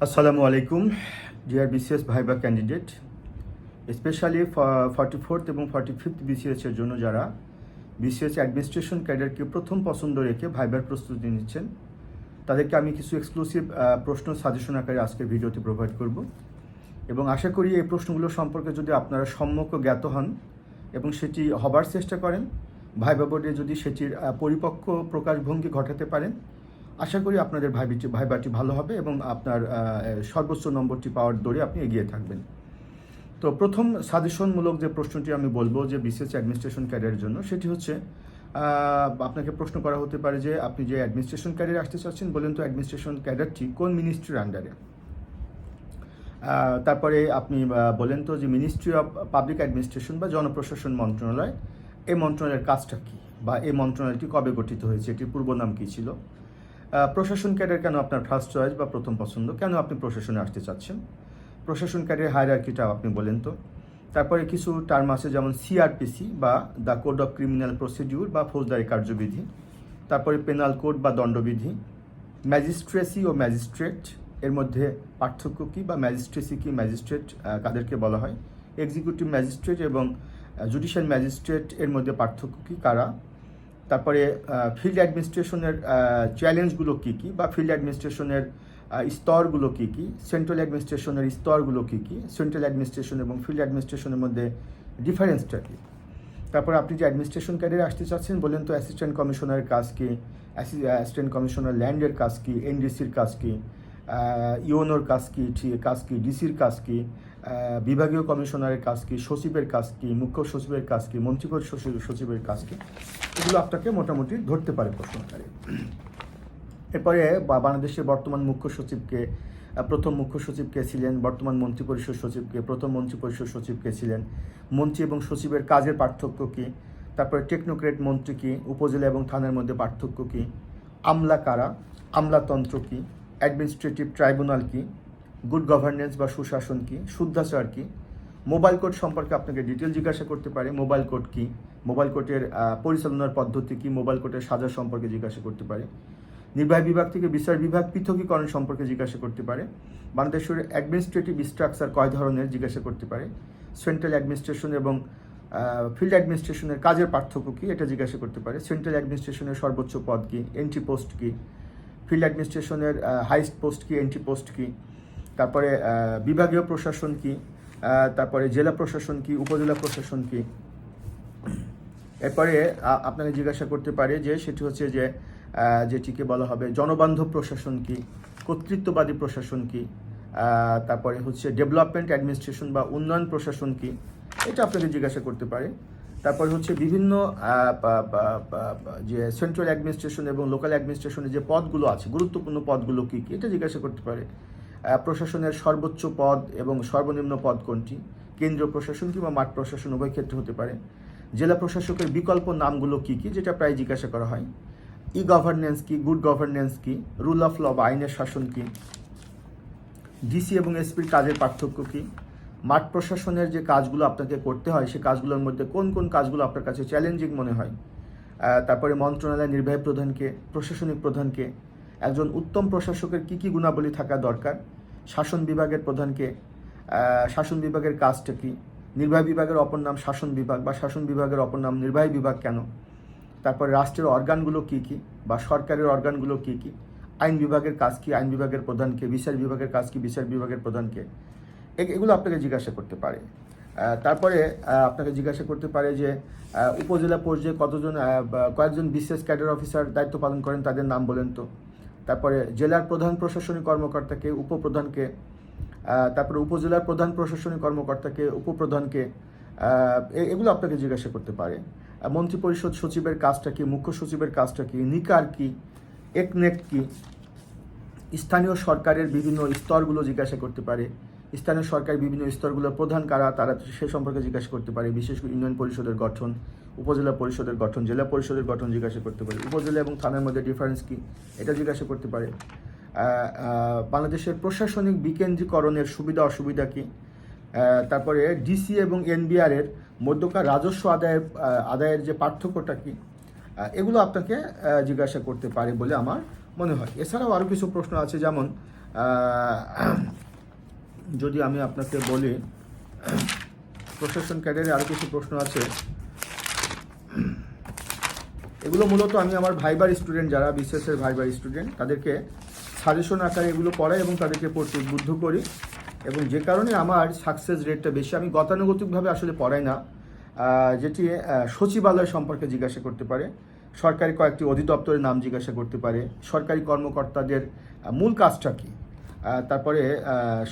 Assalamu alaikum, dear BCS viva candidate, specially 44th এবং 45th BCS এর জন্য যারা BCS অ্যাডমিনিস্ট্রেশন ক্যাডারকে প্রথম পছন্দ রেখে ভাইবার প্রস্তুতি নিচ্ছেন তাদেরকে আমি কিছু এক্সক্লুসিভ প্রশ্ন সাজেশন আকারে আজকের ভিডিওতে প্রোভাইড করব এবং আশা করি এই প্রশ্নগুলো সম্পর্কে যদি আপনারা সম্যক জ্ঞাত হন এবং সেটি হবার চেষ্টা করেন, ভাইবা বোর্ডে যদি সেটির পরিপক্ক প্রকাশভঙ্গি ঘটাতে পারেন, আশা করি আপনাদের ভাইবাটি ভালো হবে এবং আপনার সর্বোচ্চ নম্বরটি পাওয়ার দৌড়ে আপনি এগিয়ে থাকবেন। তো প্রথম সাজেশনমূলক যে প্রশ্নটি আমি বলবো যে বিসিএস অ্যাডমিনিস্ট্রেশন ক্যাডারের জন্য, সেটি হচ্ছে আপনাকে প্রশ্ন করা হতে পারে যে আপনি যে অ্যাডমিনিস্ট্রেশন ক্যাডারে আসতে চাচ্ছেন, বলেন তো অ্যাডমিনিস্ট্রেশন ক্যাডারটি কোন মিনিস্ট্রির আন্ডারে। তারপরে আপনি বলেন তো যে মিনিস্ট্রি অফ পাবলিক অ্যাডমিনিস্ট্রেশন বা জনপ্রশাসন মন্ত্রণালয়, এই মন্ত্রণালয়ের কাজটা কী বা এই মন্ত্রণালয়টি কবে গঠিত হয়েছে, এটির পূর্ব নাম কী ছিল। প্রশাসন ক্যাডার কেন আপনার ফার্স্ট চয়েস বা প্রথম পছন্দ, কেন আপনি প্রশাসনে আসতে চাচ্ছেন, প্রশাসন ক্যাডারের হায়ারার্কিটা আপনি বলেন তো। তারপরে কিছু টার্ম আছে যেমন সিআরপিসি বা the code of criminal procedure বা ফৌজদারি কার্যবিধি, তারপরে পেনাল কোড বা দণ্ডবিধি, ম্যাজিস্ট্রেসি ও ম্যাজিস্ট্রেট এর মধ্যে পার্থক্য কী বা ম্যাজিস্ট্রেসি কি, ম্যাজিস্ট্রেট কাদেরকে বলা হয়, এক্সিকিউটিভ ম্যাজিস্ট্রেট এবং জুডিশিয়াল ম্যাজিস্ট্রেট এর মধ্যে পার্থক্য কী, কারা। তারপরে ফিল্ড অ্যাডমিনিস্ট্রেশনের চ্যালেঞ্জগুলো কী কী বা ফিল্ড অ্যাডমিনিস্ট্রেশনের স্তরগুলো কী কী, সেন্ট্রাল অ্যাডমিনিস্ট্রেশনের স্তরগুলো কী কী, সেন্ট্রাল অ্যাডমিনিস্ট্রেশন এবং ফিল্ড অ্যাডমিনিস্ট্রেশনের মধ্যে ডিফারেন্সটা কী। তারপরে আপনি যে অ্যাডমিনিস্ট্রেশন ক্যাডারে আসতে চাচ্ছেন, বলেন তো অ্যাসিস্ট্যান্ট কমিশনারের কাজ কী, অ্যাসিস্ট্যান্ট কমিশনার ল্যান্ডের কাজ কী, এনডিসির কাজ কী, ইওনোর কাজ কী, ডিসির কাজ কী, বিভাগীয় কমিশনারের কাজ কী, সচিবের কাজ কী, মুখ্য সচিবের কাজ কী, মন্ত্রীপরিষদ সচিবের কাজ কী, এগুলো আপনাকে মোটামুটি ধরতে পারে প্রশ্নকারে। এরপরে বাংলাদেশের বর্তমান মুখ্য সচিবকে, প্রথম মুখ্য সচিব কে ছিলেন, বর্তমান মন্ত্রিপরিষদ সচিবকে, প্রথম মন্ত্রিপরিষদ সচিব কে ছিলেন, মন্ত্রী এবং সচিবের কাজের পার্থক্য কী, তারপরে টেকনোক্রেট মন্ত্রী কী, উপজেলা এবং থানার মধ্যে পার্থক্য কী, আমলা কারা, আমলাতন্ত্র কী, অ্যাডমিনিস্ট্রেটিভ ট্রাইব্যুনাল কী, গুড গভর্নেন্স বা সুশাসন কী, শুদ্ধাচার কী, মোবাইল কোড সম্পর্কে আপনাকে ডিটেল জিজ্ঞাসা করতে পারে, মোবাইল কোড কী, মোবাইল কোর্টের পরিচালনার পদ্ধতি কী, মোবাইল কোর্টের সাজা সম্পর্কে জিজ্ঞাসা করতে পারে, নির্বাহী বিভাগ থেকে বিচার বিভাগ পৃথকীকরণ সম্পর্কে জিজ্ঞাসা করতে পারে, বাংলাদেশের অ্যাডমিনিস্ট্রেটিভ স্ট্রাকচার কয় ধরনের জিজ্ঞাসা করতে পারে, সেন্ট্রাল অ্যাডমিনিস্ট্রেশন এবং ফিল্ড অ্যাডমিনিস্ট্রেশনের কাজের পার্থক্য কী, এটা জিজ্ঞাসা করতে পারে, সেন্ট্রাল অ্যাডমিনিস্ট্রেশনের সর্বোচ্চ পদ কী, এন্ট্রি পোস্ট কী, ফিল্ড অ্যাডমিনিস্ট্রেশনের হাইস্ট পোস্ট কী, এন্ট্রি পোস্ট কী, তারপরে বিভাগীয় প্রশাসন কী, তারপরে জেলা প্রশাসন কী, উপজেলা প্রশাসন কী। এরপরে আপনাকে জিজ্ঞাসা করতে পারে যে সেটি হচ্ছে যে যেটিকে বলা হবে জনবান্ধব প্রশাসন কী, কর্তৃত্ববাদী প্রশাসন কী, তারপরে হচ্ছে ডেভেলপমেন্ট অ্যাডমিনিস্ট্রেশন বা উন্নয়ন প্রশাসন কী, এটা আপনাকে জিজ্ঞাসা করতে পারে। তারপরে হচ্ছে বিভিন্ন যে সেন্ট্রাল অ্যাডমিনিস্ট্রেশন এবং লোকাল অ্যাডমিনিস্ট্রেশনের যে পদগুলো আছে, গুরুত্বপূর্ণ পদগুলো কী কী, এটা জিজ্ঞাসা করতে পারে। প্রশাসনের সর্বোচ্চ পদ এবং সর্বনিম্ন পদ কোনটি, কেন্দ্রীয় প্রশাসন কিংবা মাঠ প্রশাসন উভয় ক্ষেত্রে হতে পারে। জেলা প্রশাসকের বিকল্প নামগুলো কী কী, যেটা প্রায় জিজ্ঞাসা করা হয়। ই গভর্নেন্স কী, গুড গভর্নেন্স কী, রুল অফ ল বা আইনের শাসন কী, ডিসি এবং এসপির কাজের পার্থক্য কী, মাঠ প্রশাসনের যে কাজগুলো আপনাকে করতে হয় সে কাজগুলোর মধ্যে কোন কোন কাজগুলো আপনার কাছে চ্যালেঞ্জিং মনে হয়। তারপরে মন্ত্রণালয়ের নির্বাহী প্রধানকে, প্রশাসনিক প্রধানকে, একজন উত্তম প্রশাসকের কী কী গুণাবলী থাকা দরকার, শাসন বিভাগের প্রধানকে, শাসন বিভাগের কাজটা কী, নির্বাহী বিভাগের অপর নাম শাসন বিভাগ বা শাসন বিভাগের অপর নাম নির্বাহী বিভাগ কেন, তারপরে রাষ্ট্রের অর্গানগুলো কী কী বা সরকারের অর্গানগুলো কী কী, আইন বিভাগের কাজ কী, আইন বিভাগের প্রধানকে, বিচার বিভাগের কাজ কী, বিচার বিভাগের প্রধানকে, এগুলো আপনাকে জিজ্ঞাসা করতে পারে। তারপরে আপনাকে জিজ্ঞাসা করতে পারে যে উপজেলা পর্যায়ে কয়েকজন বিসিএস ক্যাডার অফিসার দায়িত্ব পালন করেন, তাদের নাম বলেন তো। তারপরে জেলার প্রধান প্রশাসনিক কর্মকর্তাকে, উপপ্রধানকে, তারপরে উপজেলার প্রধান প্রশাসনিক কর্মকর্তাকে, উপপ্রধানকে, এগুলো আপনাকে জিজ্ঞাসা করতে পারে। মন্ত্রিপরিষদ সচিবের কাজটা কী, মুখ্য সচিবের কাজটা কী, নিকার কী, একনেক কী, স্থানীয় সরকারের বিভিন্ন স্তরগুলো জিজ্ঞাসা করতে পারে। স্থানীয় সরকারের বিভিন্ন স্তরগুলোর প্রধান কারা, তারা সে সম্পর্কে জিজ্ঞাসা করতে পারে। বিশেষ করে ইউনিয়ন পরিষদের গঠন, উপজেলা পরিষদের গঠন, জেলা পরিষদের গঠন জিজ্ঞাসা করতে পারে। উপজেলা এবং থানার মধ্যে ডিফারেন্স কী, এটা জিজ্ঞাসা করতে পারে। বাংলাদেশের প্রশাসনিক বিকেন্দ্রীকরণের সুবিধা অসুবিধা কী, তারপরে ডিসি এবং এনবিআরের মধ্যকার রাজস্ব আদায়ের যে পার্থক্যটা কী, এগুলো আপনাকে জিজ্ঞাসা করতে পারে বলে আমার মনে হয়। এছাড়াও আরও কিছু প্রশ্ন আছে, যেমন যদি আমি আপনাকে বলি, প্রশাসন ক্যাডারে আরও কিছু প্রশ্ন আছে। এগুলো মূলত আমি আমার ভাইবার স্টুডেন্ট, যারা বিসিএসের ভাইবার স্টুডেন্ট, তাদেরকে সাজেশন আকারে এগুলো পড়াই এবং তাদেরকে পড়তে উদ্বুদ্ধ করি, এবং যে কারণে আমার সাকসেস রেটটা বেশি। আমি গতানুগতিকভাবে আসলে পড়াই না, যেটি সচিবালয় সম্পর্কে জিজ্ঞাসা করতে পারে, সরকারি কয়েকটি অধিদপ্তরের নাম জিজ্ঞাসা করতে পারে, সরকারি কর্মকর্তাদের মূল কাজটা কী, তারপরে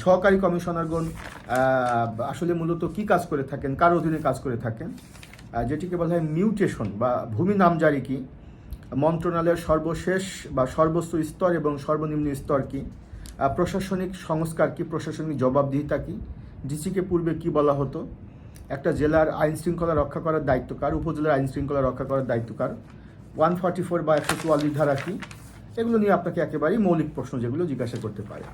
সহকারী কমিশনারগণ আসলে মূলত কী কাজ করে থাকেন, কার অধীনে কাজ করে থাকেন, যেটিকে বলা হয় মিউটেশন বা ভূমি নামজারি কী, মন্ত্রণালয়ের সর্বশেষ বা সর্বোচ্চ স্তর এবং সর্বনিম্ন স্তর কী, প্রশাসনিক সংস্কার কী, প্রশাসনিক জবাবদিহিতা কী, ডিসিকে পূর্বে কী বলা হতো, একটা জেলার আইন শৃঙ্খলা রক্ষা করার দায়িত্ব কার, উপজেলার আইন শৃঙ্খলা রক্ষা করার দায়িত্ব কার, 144 বা 144 ধারা কী, এগুলো নিয়ে আপনাকে একেবারেই মৌলিক প্রশ্ন যেগুলো জিজ্ঞাসা করতে পারে।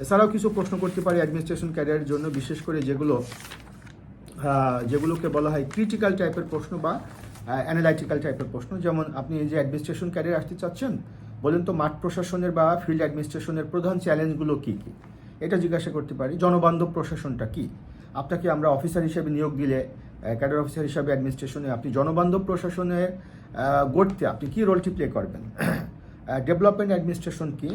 এছাড়াও কিছু প্রশ্ন করতে পারে অ্যাডমিনিস্ট্রেশন ক্যারিয়ারের জন্য, বিশেষ করে যেগুলোকে বলা হয় ক্রিটিক্যাল টাইপের প্রশ্ন বা অ্যানালাইটিক্যাল টাইপের প্রশ্ন। যেমন আপনি যে অ্যাডমিনিস্ট্রেশন ক্যারিয়ার আসতে চাচ্ছেন, বলেন তো মাঠ প্রশাসনের বা ফিল্ড অ্যাডমিনিস্ট্রেশনের প্রধান চ্যালেঞ্জগুলো কী কী, এটা জিজ্ঞাসা করতে পারি। জনবান্ধব প্রশাসনটা কী, আপনাকে আমরা অফিসার হিসেবে নিয়োগ দিলে, ক্যাডার অফিসার হিসাবে অ্যাডমিনিস্ট্রেশনে আপনি জনবান্ধব প্রশাসনের গড়তে আপনি কী রোলটি প্লে করবেন। ডেভেলপমেন্ট অ্যাডমিনিস্ট্রেশন কী,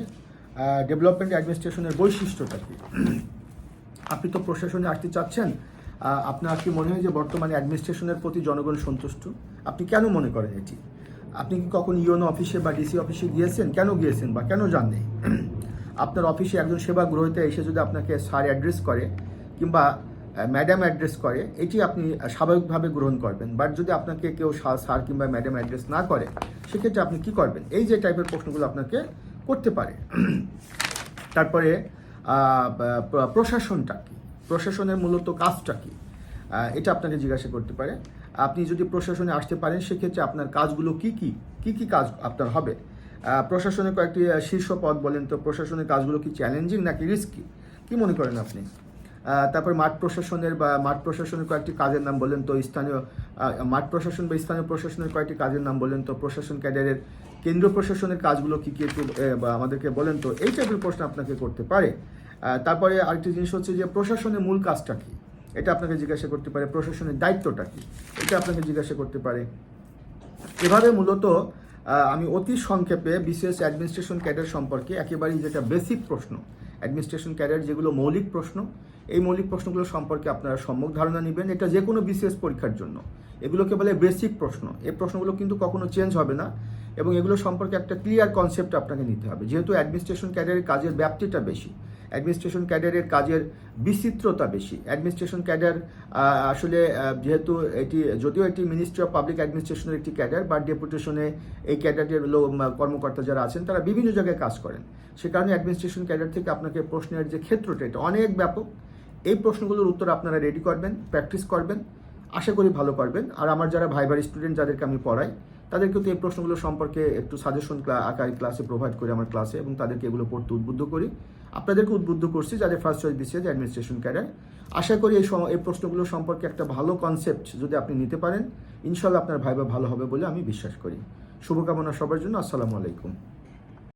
ডেভেলপমেন্ট অ্যাডমিনিস্ট্রেশনের বৈশিষ্ট্যটা কী। আপনি তো প্রশাসনে আসতে চাচ্ছেন, আপনার কি মনে হয় যে বর্তমানে অ্যাডমিনিস্ট্রেশনের প্রতি জনগণ সন্তুষ্ট? আপনি কেন মনে করেন এটি? আপনি কি কখন ইউনো অফিসে বা ডিসি অফিসে গিয়েছেন, কেন গিয়েছেন বা কেন যাননি? আপনার অফিসে একজন সেবা গ্রহীতা এসে যদি আপনাকে স্যার অ্যাড্রেস করে কিংবা ম্যাডাম অ্যাড্রেস করে, এটি আপনি স্বাভাবিকভাবে গ্রহণ করবেন। বাট যদি আপনাকে কেউ স্যার কিংবা ম্যাডাম অ্যাড্রেস না করে, সেক্ষেত্রে আপনি কি করবেন? এই যে টাইপের প্রশ্নগুলো আপনাকে করতে পারে। তারপরে প্রশাসনটা কী, প্রশাসনের মূলত কাজটা কী, এটা আপনাকে জিজ্ঞাসা করতে পারে। আপনি যদি প্রশাসনে আসতে পারেন, সেক্ষেত্রে আপনার কাজগুলো কী কী কাজ আপনার হবে। প্রশাসনের কয়েকটি শীর্ষ পদ বলেন তো, প্রশাসনের কাজগুলো কি চ্যালেঞ্জিং নাকি রিস্কি, কী মনে করেন আপনি? তারপর মাঠ প্রশাসনের কয়েকটি কাজের নাম বলেন তো, মাঠ প্রশাসন বা স্থানীয় প্রশাসনের কয়েকটি কাজের নাম বলেন তো, প্রশাসন ক্যাডারের কেন্দ্রীয় প্রশাসনের কাজগুলো কী কী একটু আমাদেরকে বলেন তো। এই টাইপের প্রশ্ন আপনাকে করতে পারে। তারপরে আরেকটি জিনিস হচ্ছে যে প্রশাসনের মূল কাজটা কী, এটা আপনাকে জিজ্ঞাসা করতে পারে। প্রশাসনের দায়িত্বটা কী, এটা আপনাকে জিজ্ঞাসা করতে পারে। এভাবে মূলত আমি অতি সংক্ষেপে বিসিএস অ্যাডমিনিস্ট্রেশন ক্যাডার সম্পর্কে একেবারেই যেটা বেসিক প্রশ্ন, অ্যাডমিনিস্ট্রেশন ক্যাডার যেগুলো মৌলিক প্রশ্ন, এই মৌলিক প্রশ্নগুলো সম্পর্কে আপনারা সম্যক ধারণা নেবেন। এটা যে কোনো বিসিএস পরীক্ষার জন্য এগুলোকে বলে বেসিক প্রশ্ন। এই প্রশ্নগুলো কিন্তু কখনো চেঞ্জ হবে না, এবং এগুলো সম্পর্কে একটা ক্লিয়ার কনসেপ্ট আপনাকে নিতে হবে। যেহেতু অ্যাডমিনিস্ট্রেশন ক্যাডারের কাজের ব্যাপ্তিটা বেশি, অ্যাডমিনিস্ট্রেশন ক্যাডারের কাজের বিচিত্রতা বেশি, অ্যাডমিনিস্ট্রেশন ক্যাডার আসলে যেহেতু যদিও এটি মিনিস্ট্রি অফ পাবলিক অ্যাডমিনিস্ট্রেশনের একটি ক্যাডার, বা ডেপুটেশনে এই ক্যাডারের কর্মকর্তা যারা আছেন তারা বিভিন্ন জায়গায় কাজ করেন। সে কারণে অ্যাডমিনিস্ট্রেশন ক্যাডার থেকে আপনাকে প্রশ্নের যে ক্ষেত্রটা, এটা অনেক ব্যাপক। এই প্রশ্নগুলোর উত্তর আপনারা রেডি করবেন, প্র্যাকটিস করবেন, আশা করি ভালো করবেন। আর আমার যারা ভাইবার স্টুডেন্ট যাদেরকে আমি পড়াই, তাদেরকে তো এই প্রশ্নগুলো সম্পর্কে একটু সাজেশন আকারে ক্লাসে প্রোভাইড করি আমার ক্লাসে, এবং তাদেরকে এগুলো পড়তে উদ্বুদ্ধ করি। আপনাদেরকে উদ্বুদ্ধ করছি যাদের first choice BCS administration cadre. আশা করি এই প্রশ্নগুলো সম্পর্কে একটা ভালো কনসেপ্ট যদি আপনি নিতে পারেন, ইনশাল্লাহ আপনার ভাইবা ভালো হবে বলে আমি বিশ্বাস করি। শুভকামনা সবার জন্য। আসসালামু আলাইকুম।